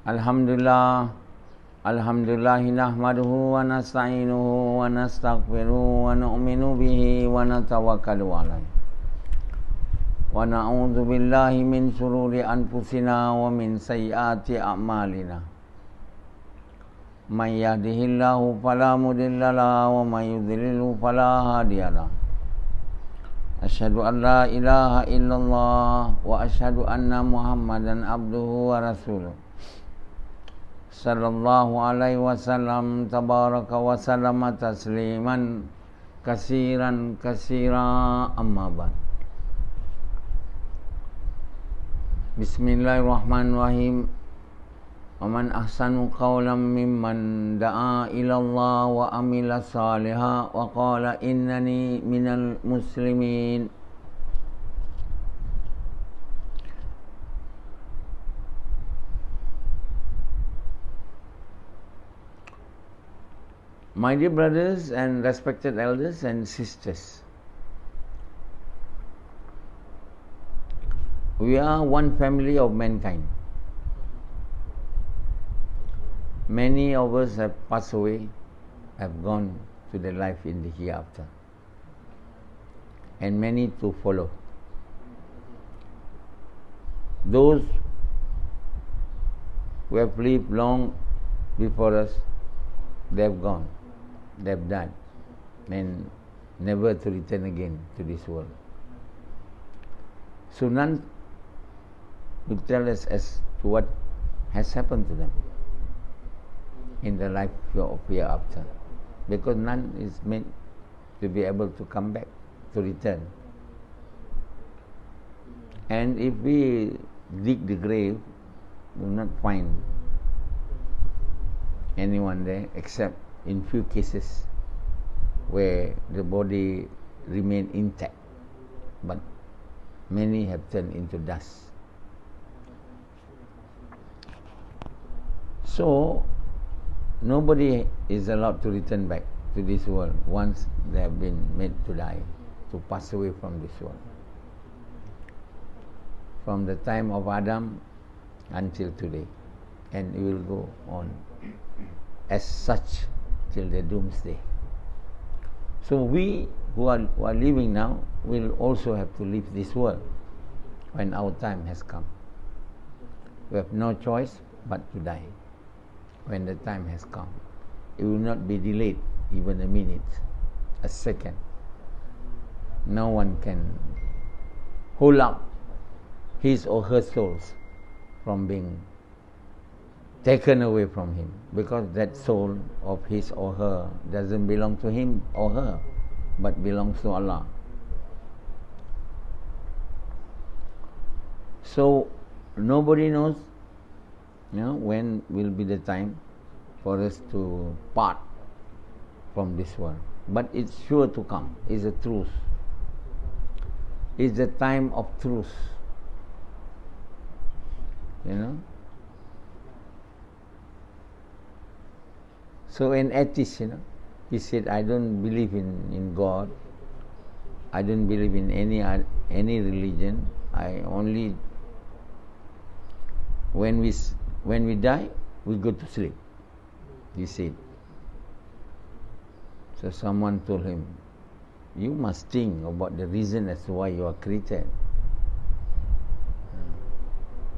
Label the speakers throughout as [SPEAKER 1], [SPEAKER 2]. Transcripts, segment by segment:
[SPEAKER 1] Alhamdulillah, Alhamdulillahi nahmaduhu wa nasta'inuhu wa nastaghfiruhu wa nu'minu bihi wa natawakkalu alayhi. Wa na'udzu billahi min shururi anfusina wa min sayyiati a'malina. May yahdihillahu fala mudilla lahu wa may yudlilhu fala hadiya lahu. Asyhadu an la ilaha illallah wa asyhadu anna Muhammadan abduhu wa rasuluh. Sallallahu alaihi wasallam tabaraka wa sallama tasliman kasiran kasira amma ba'd. Bismillahirrahmanirrahim. Wa man ahsanu qawlan mimman da'a ila Allah wa amila salihan wa qala innani minal muslimin. My dear brothers and respected elders and sisters, we are one family of mankind. Many of us have passed away, have gone to the life in the hereafter, and many to follow. Those who have lived long before us, they have gone. They have died and never to return again to this world. So none will tell us as to what has happened to them in the life of hereafter, because none is meant to be able to come back, to return. And if we dig the grave, we will not find anyone there except in few cases where the body remain intact, but many have turned into dust. So nobody is allowed to return back to this world once they have been made to die, to pass away from this world. From the time of Adam until today, and it will go on as such till the doomsday. So we who are living now will also have to leave this world when our time has come. We have no choice but to die when the time has come. It will not be delayed even a minute, a second. No one can hold up his or her souls from being taken away from him, because that soul of his or her doesn't belong to him or her, but belongs to Allah. So nobody knows, when will be the time for us to part from this world, but it's sure to come. It's a truth. It's the time of truth. So an atheist, he said, I don't believe in God. I don't believe in any religion. I only, when we die, we go to sleep, he said. So someone told him, you must think about the reason as to why you are created.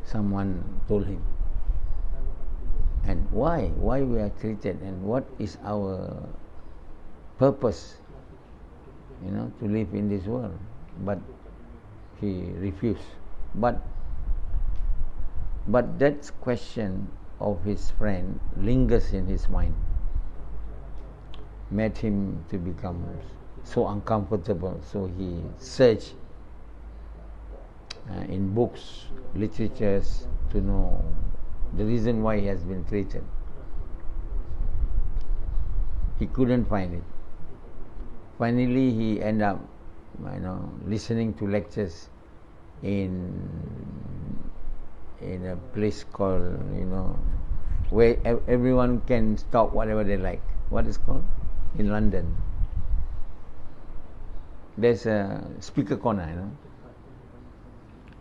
[SPEAKER 1] Someone told him, and why we are created, and what is our purpose, to live in this world. But he refused. But that question of his friend lingers in his mind, made him to become so uncomfortable. So he searched in books, literatures, to know the reason why he has been created. He couldn't find it. Finally, he ended up, listening to lectures in a place called, where everyone can talk whatever they like. What is called in London? There's a speaker corner,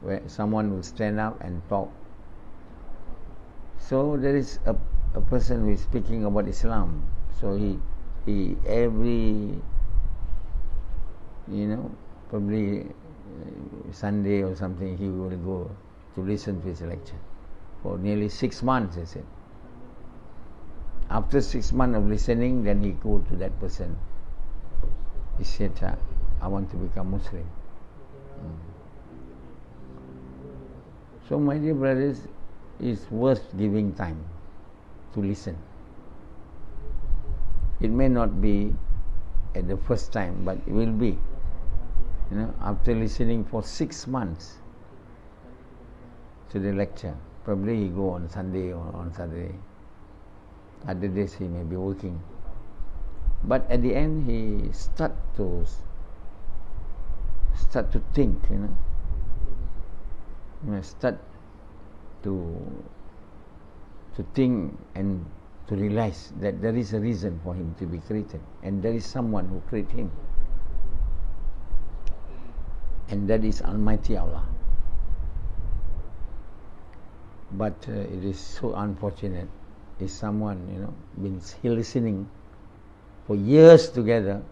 [SPEAKER 1] where someone will stand up and talk So there is a person who is speaking about Islam. So he every, probably Sunday or something, he will go to listen to his lecture for nearly 6 months, he said. After 6 months of listening, then he go to that person. He said, I want to become Muslim. So my dear brothers, it's worth giving time to listen. It may not be at the first time, but it will be. After listening for 6 months to the lecture, probably he go on Sunday or on Saturday. Other days he may be working. But at the end he start to think, start to think and to realize that there is a reason for him to be created, and there is someone who created him, and that is Almighty Allah. But it is so unfortunate if someone been listening for years together,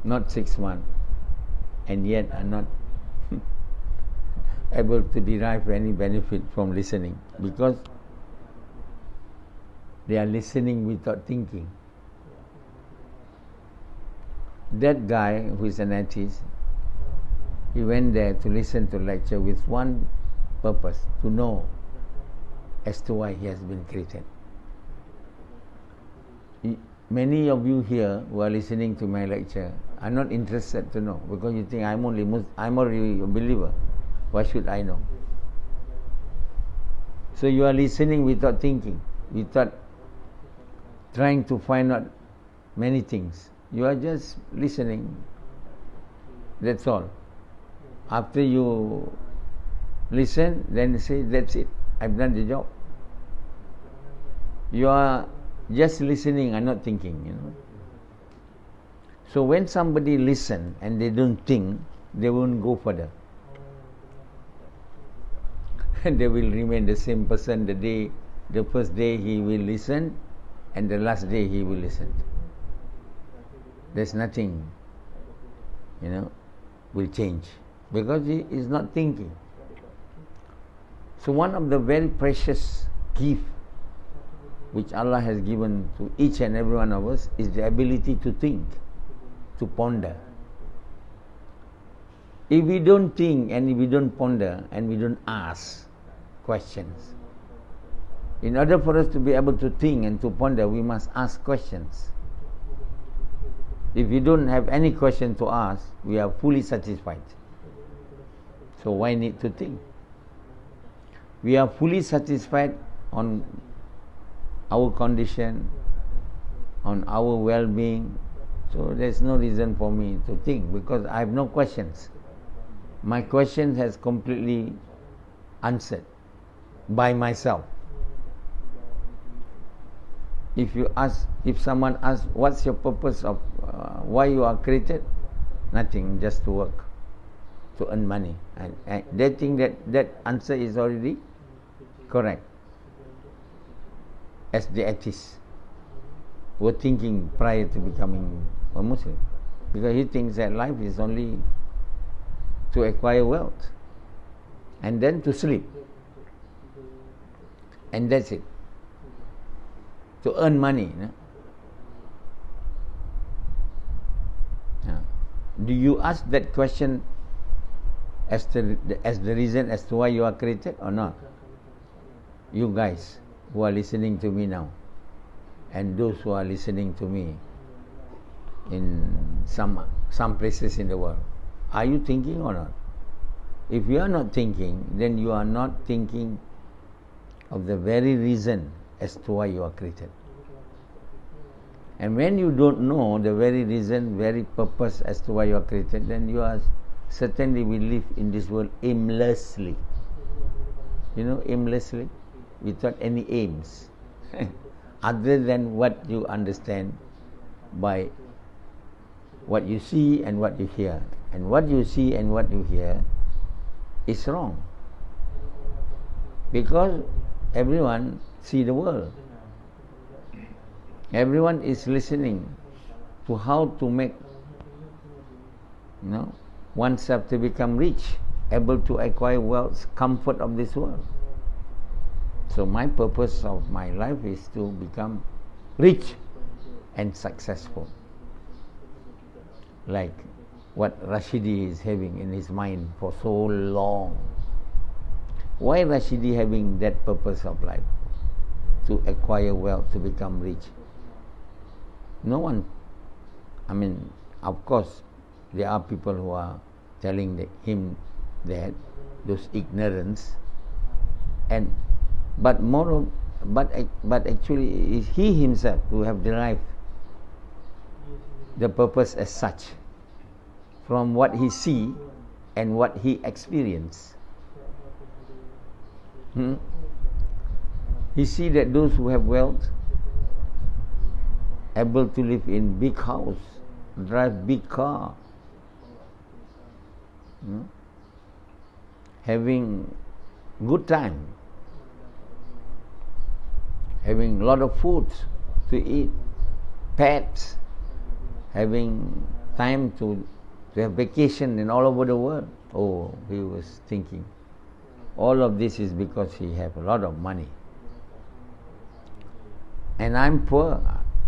[SPEAKER 1] not 6 months, and yet are not able to derive any benefit from listening, because they are listening without thinking. That guy who is an atheist, he went there to listen to lecture with one purpose, to know as to why he has been created. Many of you here who are listening to my lecture are not interested to know, because you think I'm already a believer. Why should I know? So you are listening without thinking, without trying to find out many things. You are just listening. That's all. After you listen, then you say, that's it, I've done the job. You are just listening and not thinking, So when somebody listen and they don't think, they won't go further. And they will remain the same person the first day he will listen, and the last day he will listen. There's nothing, will change, because he is not thinking. So one of the very precious gifts which Allah has given to each and every one of us is the ability to think, to ponder. If we don't think and if we don't ponder and we don't ask questions, in order for us to be able to think and to ponder, we must ask questions. If we don't have any question to ask, we are fully satisfied. So why need to think? We are fully satisfied on our condition, on our well-being. So there's no reason for me to think, because I have no questions. My question has completely answered by myself. If someone asks, what's your purpose of why you are created? Nothing, just to work, to earn money. And they think that answer is already correct. As the atheists were thinking prior to becoming a Muslim, because he thinks that life is only to acquire wealth and then to sleep, and that's it, to earn money. Do you ask that question as the reason as to why you are created or not? You guys who are listening to me now, and those who are listening to me in some places in the world, are you thinking or not? If you are not thinking, then you are not thinking of the very reason as to why you are created. And when you don't know the very reason, very purpose as to why you are created, then you are certainly will live in this world aimlessly. Aimlessly, without any aims, other than what you understand by what you see and what you hear. And what you see and what you hear is wrong. Because everyone see the world. Everyone is listening to how to make oneself to become rich, able to acquire wealth, comfort of this world. So my purpose of my life is to become rich and successful, like what Rashidi is having in his mind for so long. Why Rashidi having that purpose of life? To acquire wealth, to become rich. No one, of course, there are people who are telling him that, those ignorance, but actually is he himself who have derived the purpose as such from what he see and what he experience. He see that those who have wealth, able to live in big house, drive big car, having good time, having a lot of food to eat, pets, having time to have vacation in all over the world. Oh, he was thinking, all of this is because he have a lot of money. And I'm poor,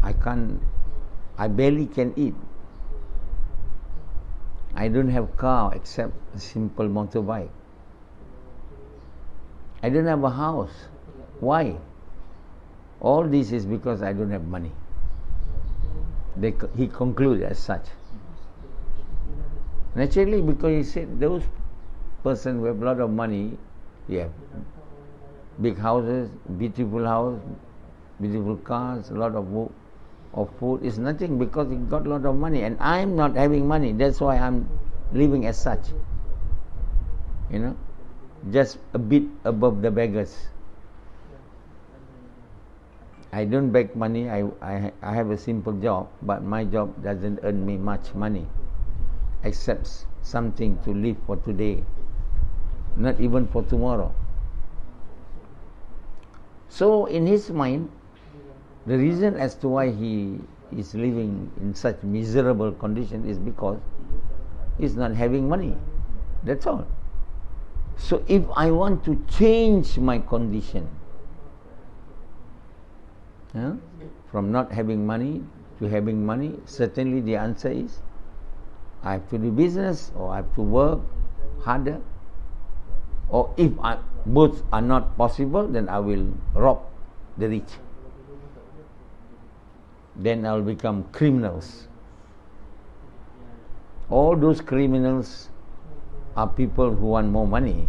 [SPEAKER 1] I barely can eat. I don't have car except a simple motorbike. I don't have a house. Why? All this is because I don't have money. He concluded as such. Naturally, because he said those person who have a lot of money, big houses, beautiful house, beautiful cars, a lot of food is nothing because he got a lot of money, and I'm not having money. That's why I'm living as such. Just a bit above the beggars. I don't beg money. I have a simple job, but my job doesn't earn me much money, except something to live for today, not even for tomorrow. So in his mind, the reason as to why he is living in such miserable condition is because he's not having money. That's all. So if I want to change my condition, from not having money to having money, certainly the answer is I have to do business, or I have to work harder, or if both are not possible, then I will rob the rich. Then I will become criminals. All those criminals are people who want more money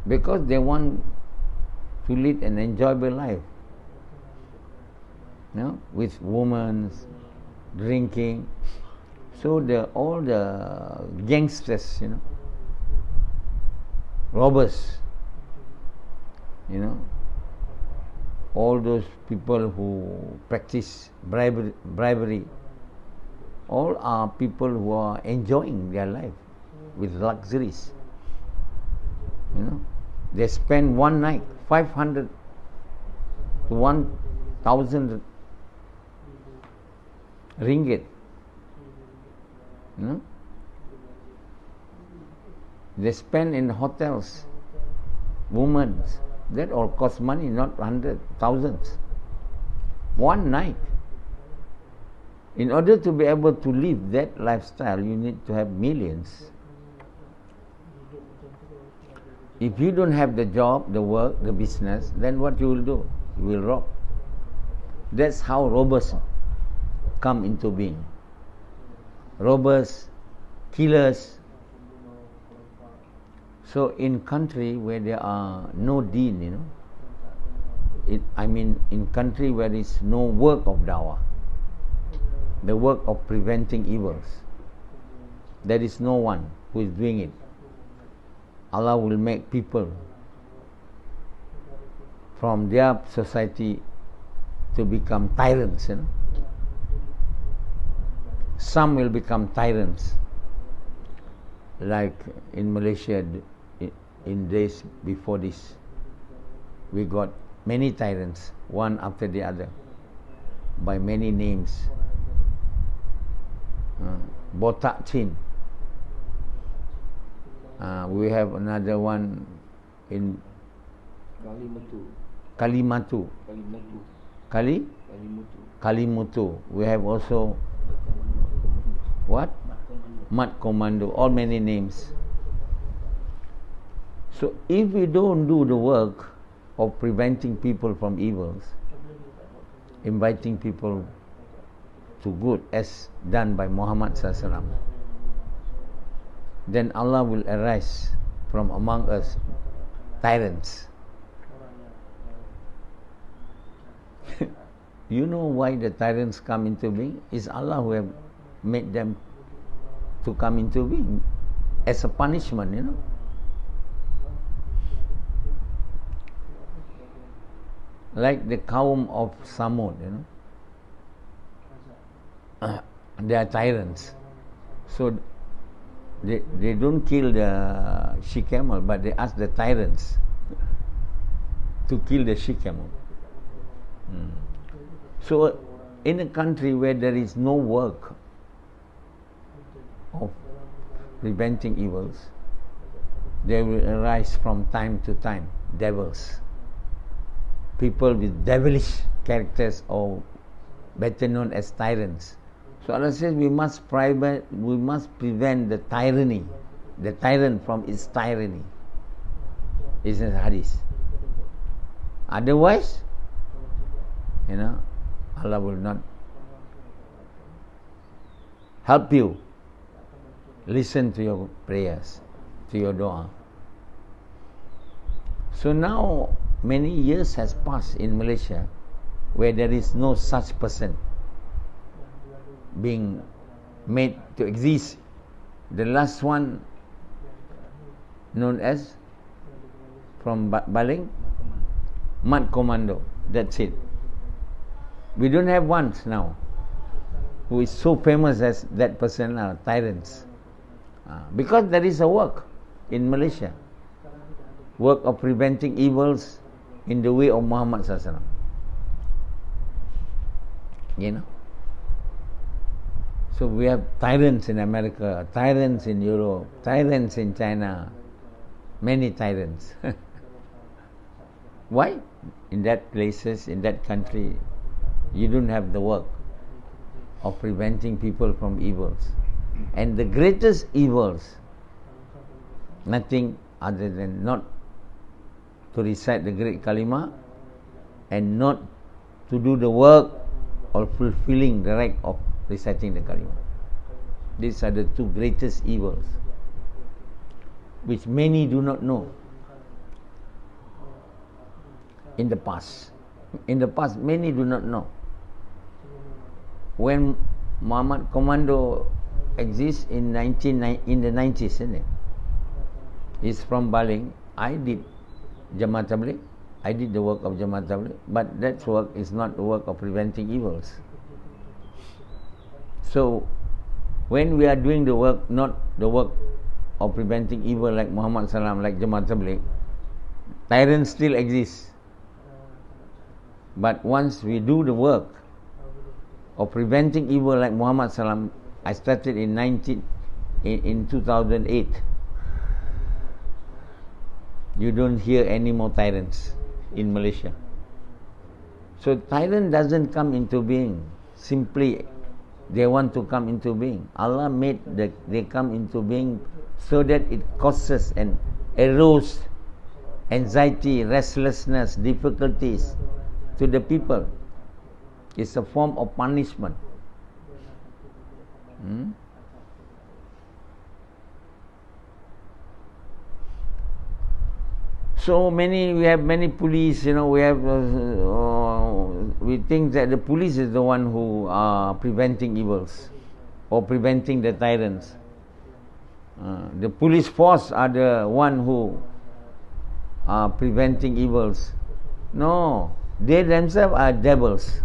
[SPEAKER 1] because they want to lead an enjoyable life, with women, drinking. So all the gangsters, robbers, all those people who practice bribery, all are people who are enjoying their life with luxuries. They spend one night 500 to 1,000 ringgit. They spend in hotels, women. That all cost money, not hundreds, thousands. One night. In order to be able to live that lifestyle, you need to have millions. If you don't have the job, the work, the business, then what you will do? You will rob. That's how robbers come into being. Robbers, killers. So in country where there are no deen, in country where there is no work of dawah, the work of preventing evils, there is no one who is doing it. Allah will make people from their society to become tyrants. Some will become tyrants, like in Malaysia, in days before this, we got many tyrants, one after the other, by many names. Botak Chin. We have another one in Kalimutu. Kalimutu. We have also what? Mat Komando. All many names. So if we don't do the work of preventing people from evils, inviting people to good as done by Muhammad SAW, then Allah will arise from among us tyrants. You know why the tyrants come into being? It's Allah who have made them to come into being as a punishment, you know. Like the Qawm of Samud, you know. They are tyrants. So they don't kill the she-camel, but they ask the tyrants to kill the she-camel. So in a country where there is no work of preventing evils, there will arise from time to time devils, people with devilish characters, or better known as tyrants. So Allah says we must prevent the tyranny, the tyrant from its tyranny. It's in the hadith. Otherwise, you know, Allah will not help you listen to your prayers, to your dua. So now many years has passed in Malaysia where there is no such person being made to exist. The last one known as from Baling, Mat Komando. That's it. We don't have one now who is so famous as that person now, tyrants. Because there is a work in Malaysia, work of preventing evils in the way of Muhammad SAW. You know? So we have tyrants in America, tyrants in Europe, tyrants in China, many tyrants. Why? In that places, in that country, you don't have the work of preventing people from evils. And the greatest evils, nothing other than not to recite the great kalima and not to do the work of fulfilling the right of reciting the kalima. These are the two greatest evils which many do not know. In the past, many do not know. When Muhammad Commando exists in the 90s, isn't it? He's from Baling. I did Jamaat Tabligh. I did the work of Jamaat Tabligh, but that work is not the work of preventing evils. So, when we are doing the work, not the work of preventing evil like Muhammad Salam, like Jamaat Tabligh, tyrants still exist. But once we do the work of preventing evil like Muhammad Salam, I started in 2008. You don't hear any more tyrants in Malaysia. So tyrant doesn't come into being simply they want to come into being. Allah made they come into being so that it causes and arouse anxiety, restlessness, difficulties to the people. It's a form of punishment. So we have many police, you know, we think that the police is the one who are preventing evils or preventing the tyrants. The police force are the one who are preventing evils. No, they themselves are devils.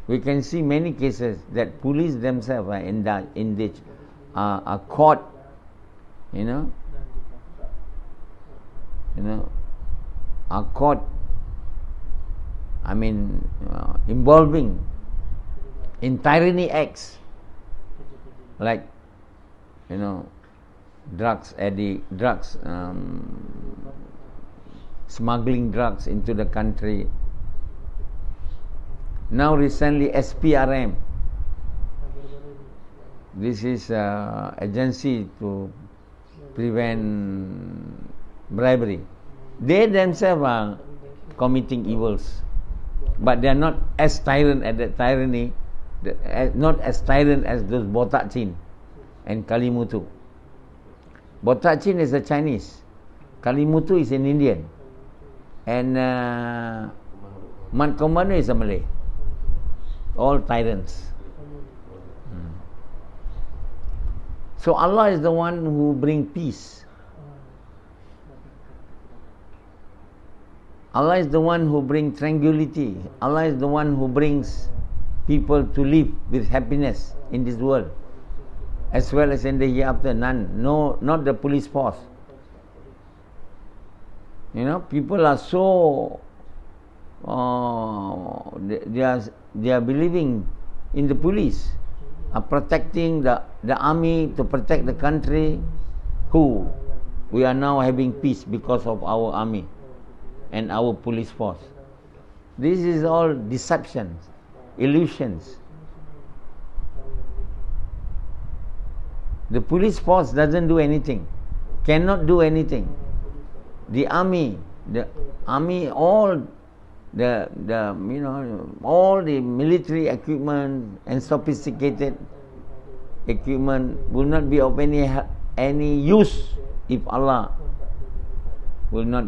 [SPEAKER 1] We can see many cases that police themselves are are caught, you know, are caught, involving in tyranny acts, like drugs addict, smuggling drugs into the country. Now recently SPRM, this is agency to prevent bribery. They themselves are committing evils, but they are not as tyrant as that tyranny, not as tyrant as those Botak Chin and Kalimutu. Botak Chin is a Chinese, Kalimutu is an Indian, and Mat Komando is a Malay. All tyrants. So Allah is the one who brings peace. Allah is the one who brings tranquility. Allah is the one who brings people to live with happiness in this world, as well as in the hereafter. No, not the police force. People are so they are believing in the police, are protecting the army to protect the country. Who we are now having peace because of our army and our police force. This is all deceptions, illusions. The police force doesn't do anything, cannot do anything. The army, all all the military equipment and sophisticated equipment will not be of any use if Allah will not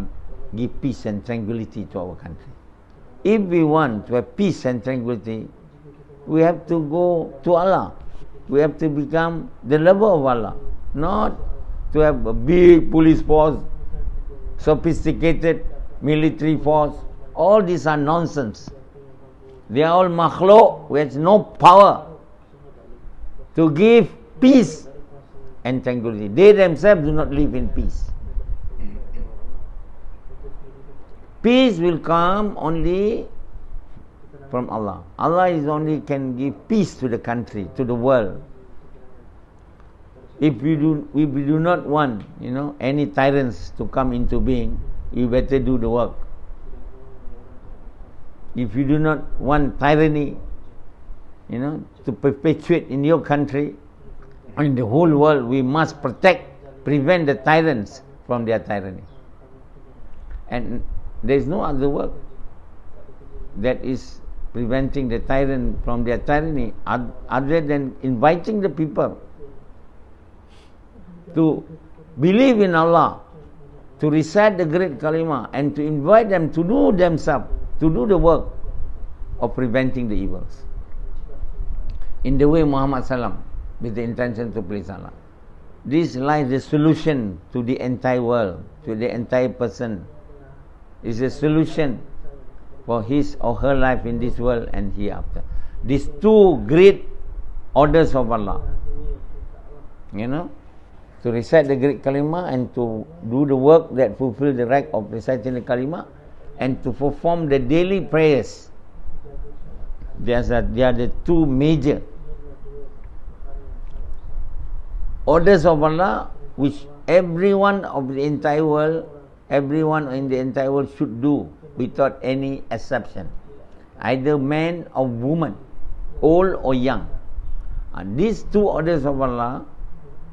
[SPEAKER 1] give peace and tranquility to our country. If we want to have peace and tranquility, we have to go to Allah. We have to become the lover of Allah, not to have a big police force, sophisticated military force. All these are nonsense. They are all makhluk which has no power to give peace and tranquility. They themselves do not live in peace. Peace will come only from Allah. Allah is only can give peace to the country, to the world. If we do not want, any tyrants to come into being, you better do the work. If you do not want tyranny, to perpetuate in your country, in the whole world, we must prevent the tyrants from their tyranny. And there is no other work that is preventing the tyrant from their tyranny other than inviting the people to believe in Allah, to recite the great kalima, and to invite them to do themselves, to do the work of preventing the evils in the way Muhammad Sallam, with the intention to please Allah. This lies the solution to the entire world, to the entire person. Is a solution for his or her life in this world and hereafter. These two great orders of Allah, to recite the great kalima and to do the work that fulfill the rank of reciting the kalima, and to perform the daily prayers. They are the two major orders of Allah which everyone of the entire world, everyone in the entire world should do without any exception, either man or woman, old or young. And these two orders of Allah,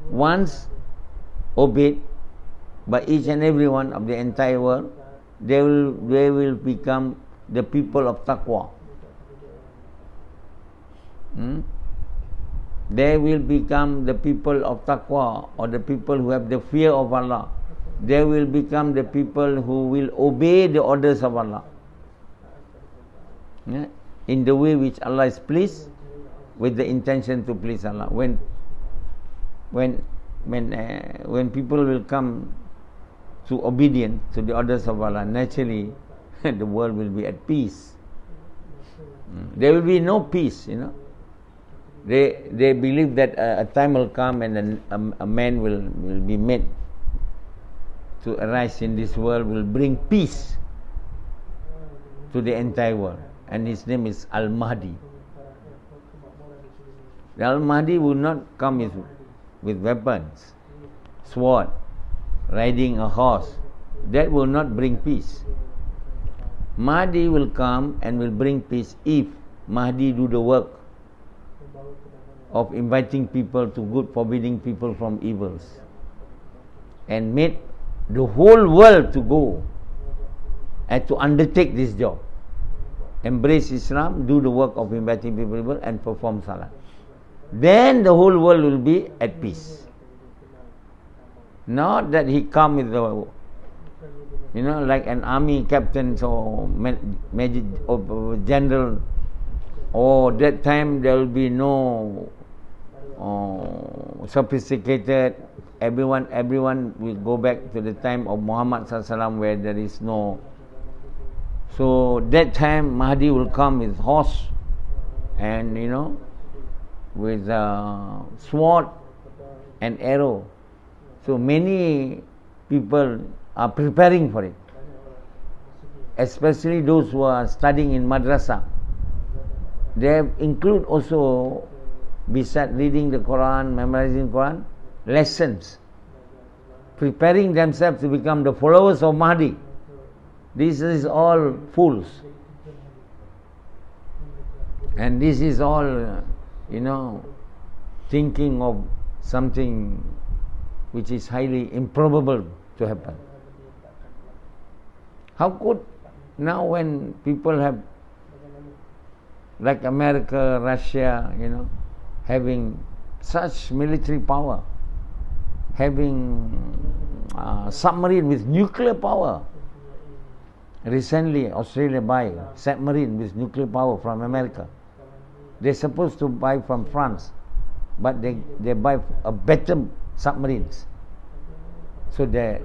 [SPEAKER 1] once obeyed by each and every one of the entire world, they will become the people of taqwa. They will become the people of taqwa, or the people who have the fear of Allah. They will become the people who will obey the orders of Allah, in the way which Allah is pleased, with the intention to please Allah. When people will come to obedience to the orders of Allah, naturally the world will be at peace. There will be no peace, They believe that a time will come and a man will be made to arise in this world will bring peace to the entire world, and his name is Al-Mahdi. The Al-Mahdi will not come with weapons, sword, riding a horse. That will not bring peace. Mahdi will come and will bring peace if Mahdi do the work of inviting people to good, forbidding people from evils, and made the whole world to go and to undertake this job. Embrace Islam, do the work of inviting people and perform salat. Then the whole world will be at peace. Not that he come with the, like an army captain or major or general. Or that time there will be no sophisticated. Everyone will go back to the time of Muhammad SAW where there is no. So that time Mahdi will come with horse and with sword and arrow. So many people are preparing for it, especially those who are studying in madrasa. They include also, besides reading the Quran, memorizing the Quran, lessons, preparing themselves to become the followers of Mahdi. This is all fools, and this is all thinking of something which is highly improbable to happen. How could now, when people have, like America, Russia, having such military power, having submarine with nuclear power. Recently, Australia buy submarine with nuclear power from America. They're supposed to buy from France, but they buy a better submarines. So they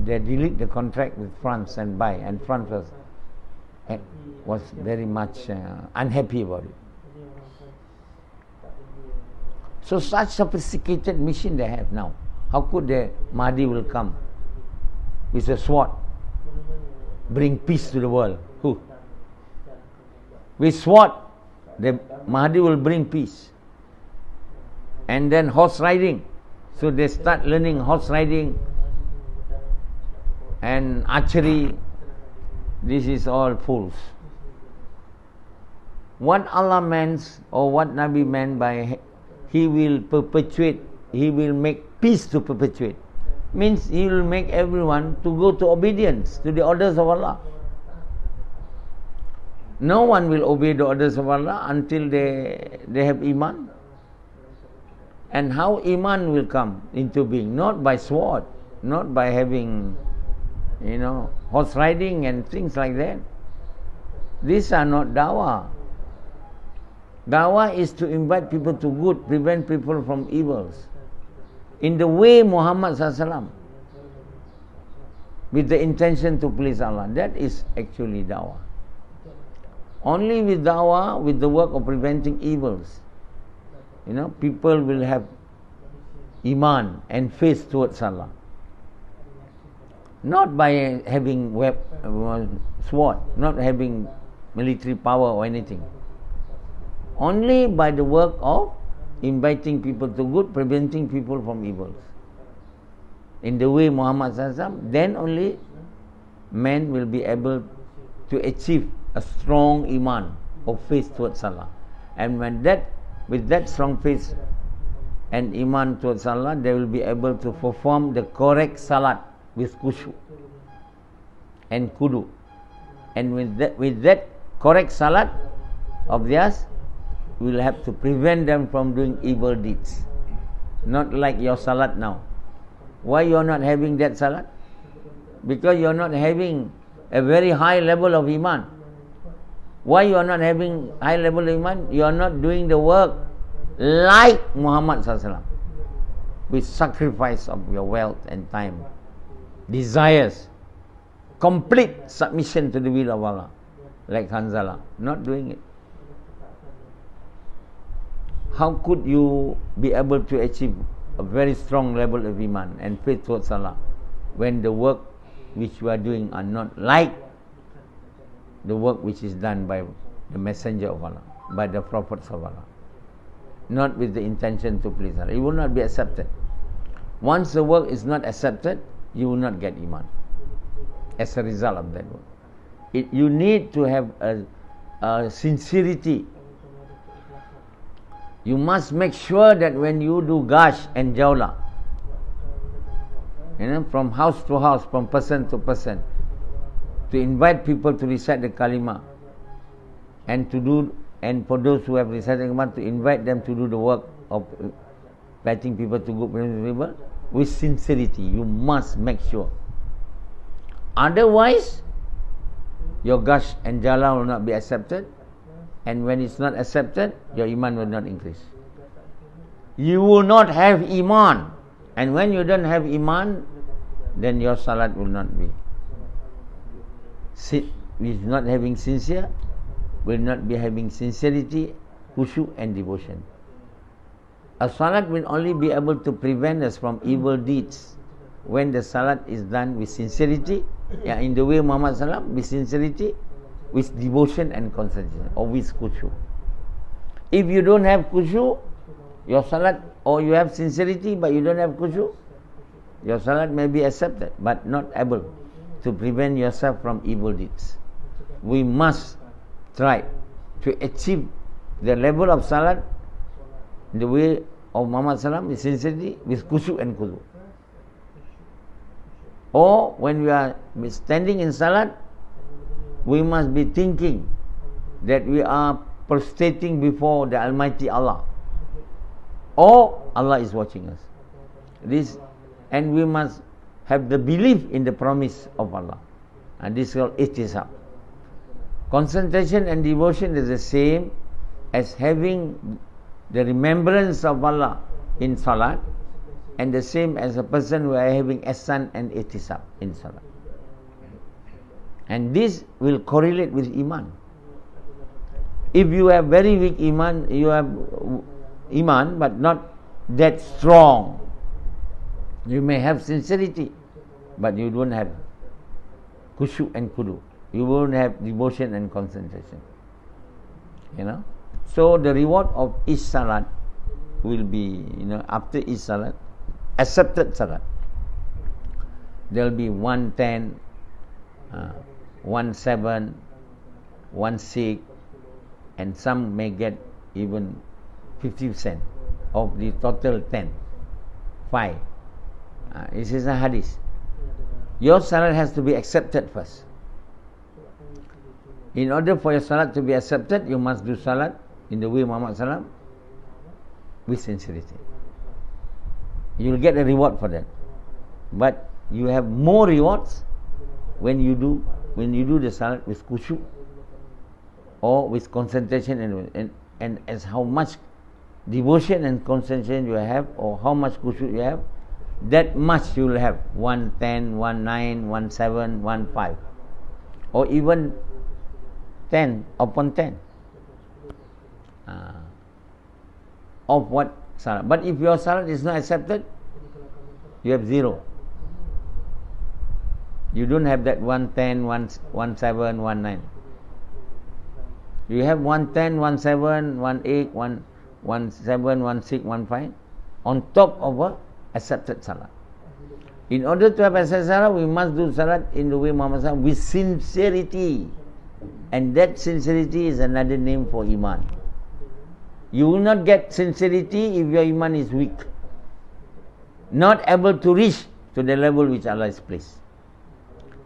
[SPEAKER 1] delete the contract with France and buy, and France was very much unhappy about it. So such sophisticated mission they have now. How could the Mahdi will come with a sword, bring peace to the world? Who? With sword, the Mahdi will bring peace. And then horse riding. So they start learning horse riding and archery. This is all fools. What Allah meant, or what Nabi meant by He will perpetuate, He will make peace to perpetuate, means He will make everyone to go to obedience to the orders of Allah. No one will obey the orders of Allah until they have Iman. And how Iman will come into being? Not by sword, not by having horse riding and things like that. These are not dawah. Dawah is to invite people to good, prevent people from evils, in the way Muhammad SAW, with the intention to please Allah. That is actually dawah. Only with dawah, with the work of preventing evils, people will have iman and faith towards Allah. Not by having sword, not having military power or anything. Only by the work of inviting people to good, preventing people from evils, in the way Muhammad SAW. Then only man will be able to achieve a strong iman of faith towards Allah. And with that strong faith and iman towards Allah, they will be able to perform the correct salat with khushu and kudu. And with that correct salat of theirs, we will have to prevent them from doing evil deeds. Not like your salat now. Why you are not having that salat? Because you are not having a very high level of iman. Why you are not having high level of iman? You are not doing the work like Muhammad SAW, with sacrifice of your wealth and time, desires, complete submission to the will of Allah, like Hanzalah. Not doing it. How could you be able to achieve a very strong level of iman and faith towards Allah when the work which we are doing are not like the work which is done by the Messenger of Allah, by the Prophets of Allah, not with the intention to please Allah. It will not be accepted. Once the work is not accepted, you will not get Iman as a result of that work. You need to have a sincerity. You must make sure that when you do gash and jawla, from house to house, from person to person, to invite people to recite the kalima, and for those who have recited the kalima, to invite them to do the work of inviting people to good people with sincerity. You must make sure. Otherwise, your gash and jala will not be accepted, and when it's not accepted, your iman will not increase. You will not have iman, and when you don't have iman, then your salat will not be. With not having sincere, will not be having sincerity, khushu and devotion. A salat will only be able to prevent us from evil deeds when the salat is done with sincerity, in the way of Muhammad Sallam, with sincerity, with devotion and concentration, or with khushu. If you don't have khushu, your salat, or you have sincerity but you don't have khushu, your salat may be accepted but not able to prevent yourself from evil deeds. We must try to achieve the level of salat in the way of Muhammad Sallam, with sincerity, with khushu and khudu. Or when we are standing in salat, we must be thinking that we are prostrating before the Almighty Allah, or Allah is watching us. And we must have the belief in the promise of Allah, and this is called ihtisab. Concentration and devotion is the same as having the remembrance of Allah in salat, and the same as a person who are having ihsan and ihtisab in salat. And this will correlate with iman. If you have very weak iman, you have iman but not that strong. You may have sincerity, but you don't have khushu and kudu. You won't have devotion and concentration. So the reward of each salat will be, after each salat, accepted salat, there will be 110, 17, 16, and some may get even 50% of the total 10, 5. This is a hadith. Your salat has to be accepted first. In order for your salat to be accepted, you must do salat in the way Muhammad Sallam, with sincerity. You will get a reward for that. But you have more rewards when you do the salat with khushu, or with concentration, and as how much devotion and concentration you have, or how much khushu you have, that much you will have. 110, 19, 17, 15, or even 10 upon 10 of what salat. But if your salat is not accepted, you have 0. You don't have that 110, 17, 19. You have 110, 17, 18, 17, 16, 15 on top of a accepted salat. In order to have accepted salat, we must do salat in the way Muhammad SAW, with sincerity. And that sincerity is another name for iman. You will not get sincerity if your iman is weak, not able to reach to the level which Allah has placed.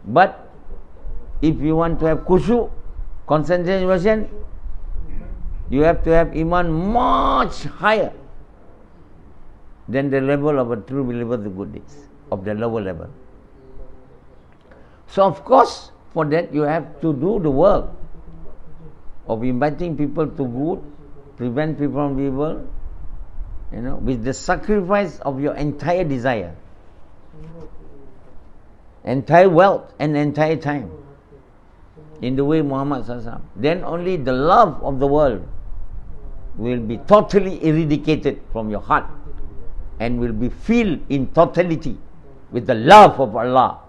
[SPEAKER 1] But if you want to have khushu, concentration, you have to have iman much higher than the level of a true believer, the good deeds, of the lower level. So of course, for that you have to do the work of inviting people to good, prevent people from evil, with the sacrifice of your entire desire, entire wealth and entire time, in the way Muhammad SAW. Then only the love of the world will be totally eradicated from your heart, and will be filled in totality with the love of Allah,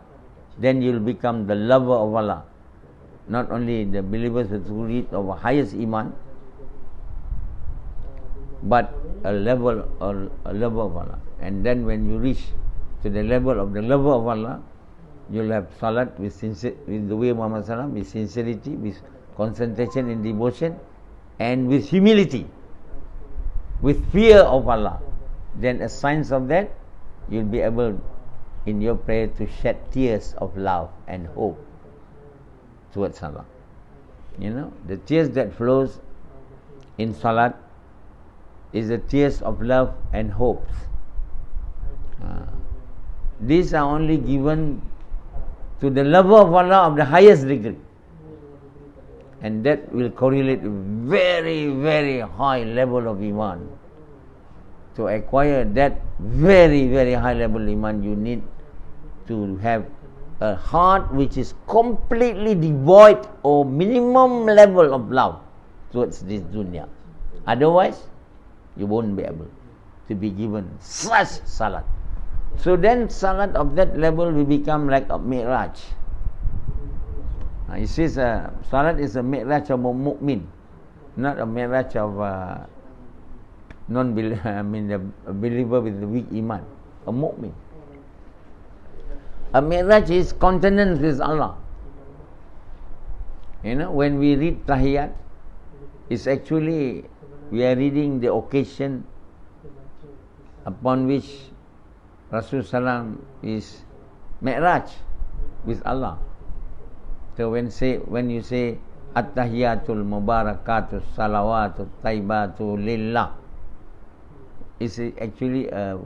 [SPEAKER 1] then you will become the lover of Allah. Not only the believers who reach of highest iman, but a level of Allah. And then when you reach to the level of the lover of Allah, you'll have salat with the way Muhammad Sallam, with sincerity, with concentration in devotion, and with humility, with fear of Allah. Then as signs of that, you'll be able in your prayer to shed tears of love and hope towards Allah. You know, the tears that flows in salat is the tears of love and hopes. These are only given to the lover of Allah of the highest degree, and that will correlate with very, very high level of iman. To acquire that very, very high level of iman, you need to have a heart which is completely devoid or minimum level of love towards this dunya. Otherwise, you won't be able to be given such salat. So then salat of that level will become like a mi'raj. It says salat is a mi'raj of a mu'min, not a mi'raj of a believer with a weak iman. A mu'min. A mi'raj is continence with Allah. You know, when we read tahiyat, it's actually we are reading the occasion upon which Rasulullah is mi'raj with Allah. So when you say at-tahiyatul mubarakatus salawatu taibatu lillah, it's actually a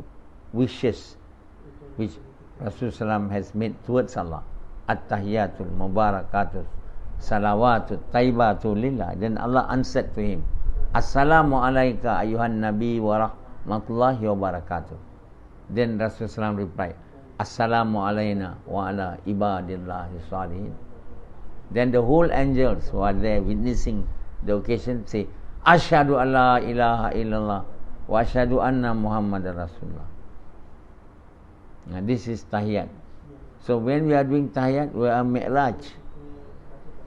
[SPEAKER 1] wishes which Rasulullah has made towards Allah. At-tahiyatul mubarakatus salawatu taibatu lillah. Then Allah answered to him, Assalamu alayka ayuhan nabi wa rahmatullahi wa barakatuh. Then Rasulullah replied, Assalamu alayna wa ala ibadillahi salihin. Then the whole angels who are there witnessing the occasion say, Ashhadu an la ilaha illallah wa ashhadu anna Muhammadan Rasulullah. Now this is tahiyat. So when we are doing tahiyat, we are mi'raj,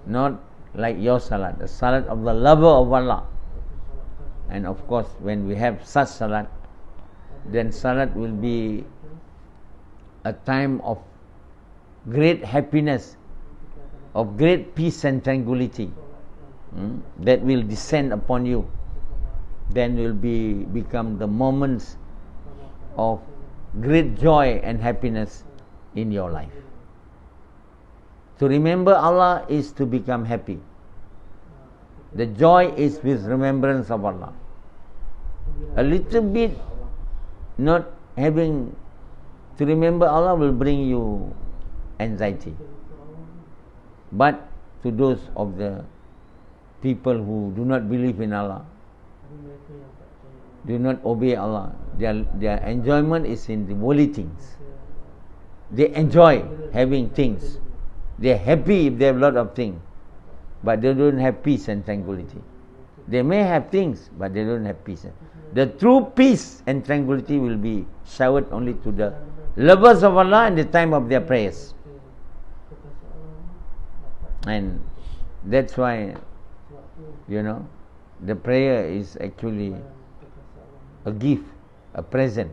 [SPEAKER 1] not like your salat, the salat of the lover of Allah. And of course, when we have such salat, then salat will be a time of great happiness, of great peace and tranquility that will descend upon you. Then will become the moments of great joy and happiness in your life. To remember Allah is to become happy. The joy is with remembrance of Allah. A little bit not having to remember Allah will bring you anxiety. But to those of the people who do not believe in Allah, do not obey Allah, their enjoyment is in the worldly things. They enjoy having things. They are happy if they have a lot of things, but they don't have peace and tranquility. They may have things, but they don't have peace. The true peace and tranquility will be showered only to the lovers of Allah in the time of their prayers. And that's why, you know, the prayer is actually a gift, a present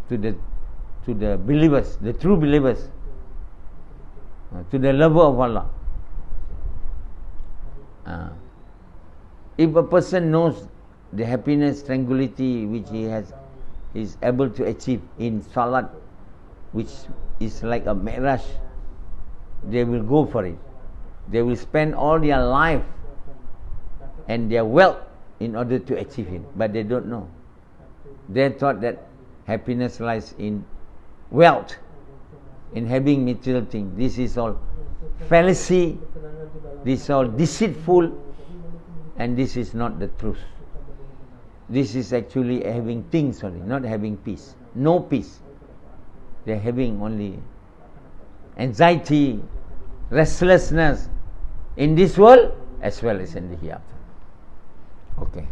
[SPEAKER 1] to the believers, the true believers, to the lover of Allah. If a person knows the happiness, tranquility which he is able to achieve in salat, which is like a mi'raj, they will go for it. They will spend all their life and their wealth in order to achieve it, but they don't know. They thought that happiness lies in wealth, in having material things. This is all fallacy, this is all deceitful, and this is not the truth. This is actually having things only, not having peace. No peace. They are having only anxiety, restlessness in this world as well as in the hereafter. Okay.